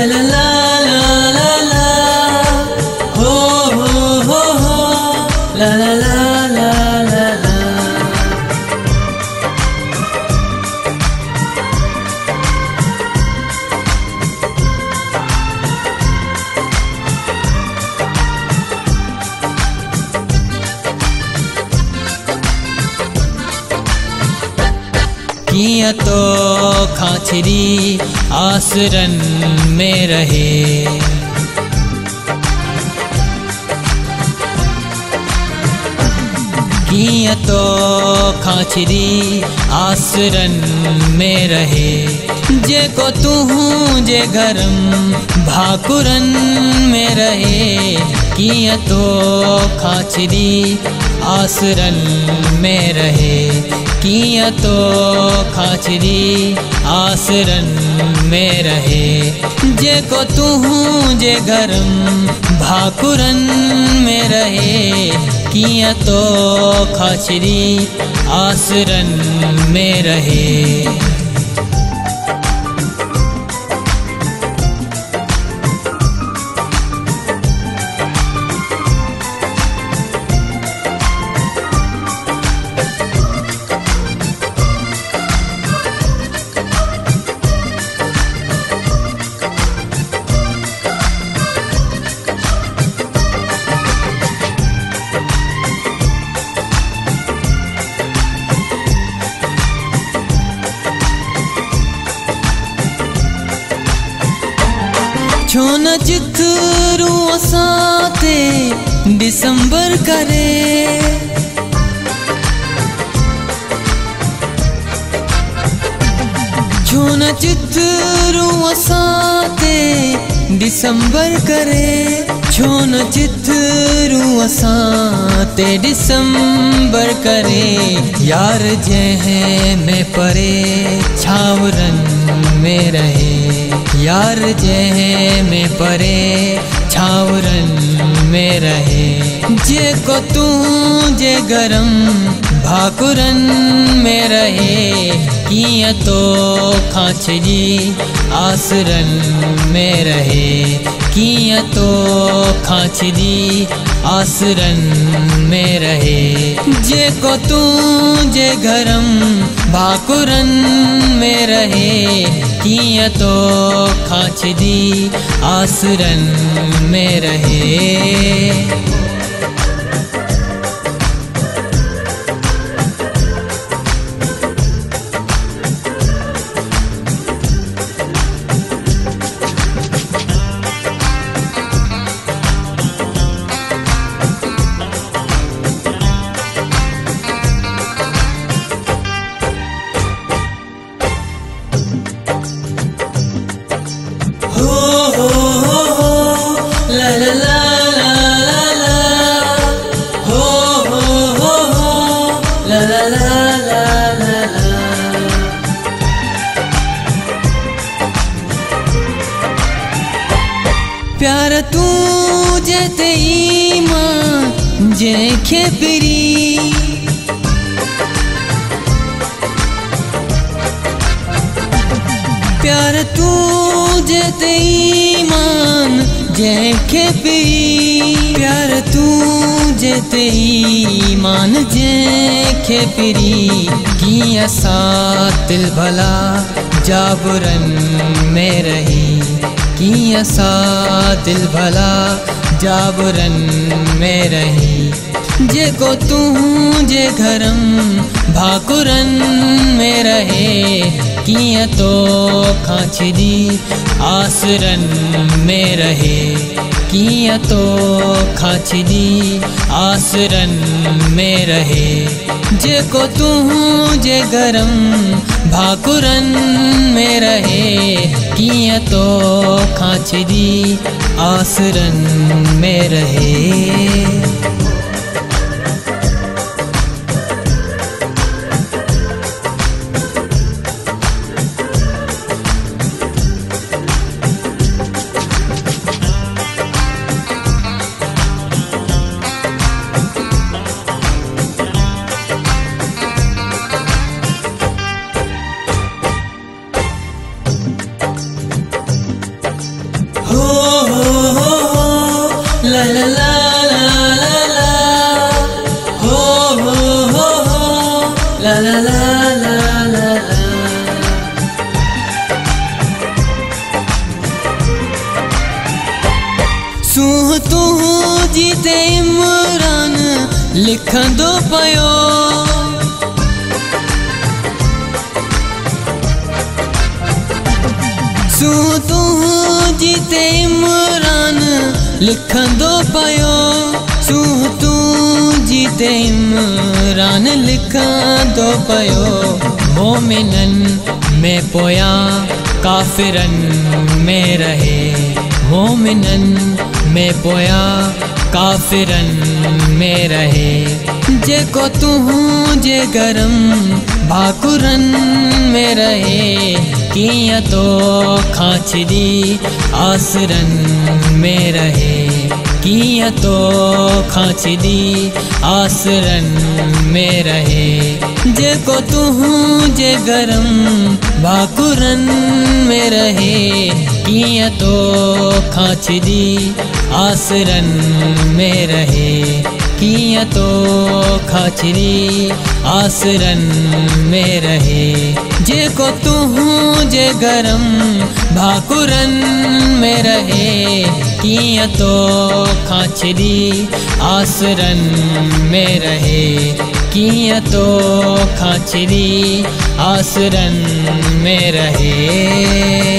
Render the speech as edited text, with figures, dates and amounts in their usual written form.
ला ला ला ला, हो ला ला ला ला ला ला। किया तो खाचरी आसरन में रहे, किया तो खाचरी आसरन में रहे। जे को तू जे गरम भाकुरन में रहे, किया तो खाचरी आसरन में रहे, किया तो खाचरी आसरन में रहे। जे को तू जे गरम भाकुरन में रहे, किया तो खाचरी आसरन में रहे। छोना चित्रू असाते दिसंबर करे, छोना चित्रू असाते दिसंबर करे, छोना चित्रू असाते दिसंबर करे। यार जह में परे छावरन में रहे, यार जह में परे छावरन में रहे। जे को तू जे गरम भाकुरन में रहे, किया तो खाचरी आसरन में रहे, किया तो खाचरी आसरन में रहे। जे को तू जे गरम भाकुरन में रहे, किया तो खाचरी आसरन में रहे। ला ला ला ला ला, हो ला ला ला ला ला। प्यार तू जेते ईमान जे खेपरी, प्यार तू जेते ईमान जे खेपरी, प्यार तू जेते ईमान जे खेपरी। किया साथ दिल भला जाबरन में रही, किया साथ दिल भला जाबरन में रही। जे को तू जे घरम भाकुरन में रहे, किया तो खाचरी आसरन में रहे, किया तो खाचरी आसरन में रहे। जे को तू जे गरम भाकुरन में रहे, किया तो खाचरी आसरन में रहे। ला ला ला ला ला, हो ला ला ला ला ला ला। सूह तू जीते इमरान लिखंदो पयो, सूह तू जीते इमरान लिखंदो पयो, सूह तू जीते इमरान लिखंदो पयो। मोमिनन में पोया काफिरन में रहे, मोमिनन में पोया काफिरन में रहे। जेको तू जे गरम भाकुरन में रहे, किया तो खांचदी आसरन में रहे, किया तो खांचदी आसरन में रहे। जेको तू जे गरम भाकुरन में रहे, किया तो खांचदी आसरन में रहे, किया तो खाचरी आसरन में रहे। जेको तू जे गरम भाकुरन में रहे, किया तो खाचरी आसरन में रहे, किया तो खाचरी आसरन में रहे।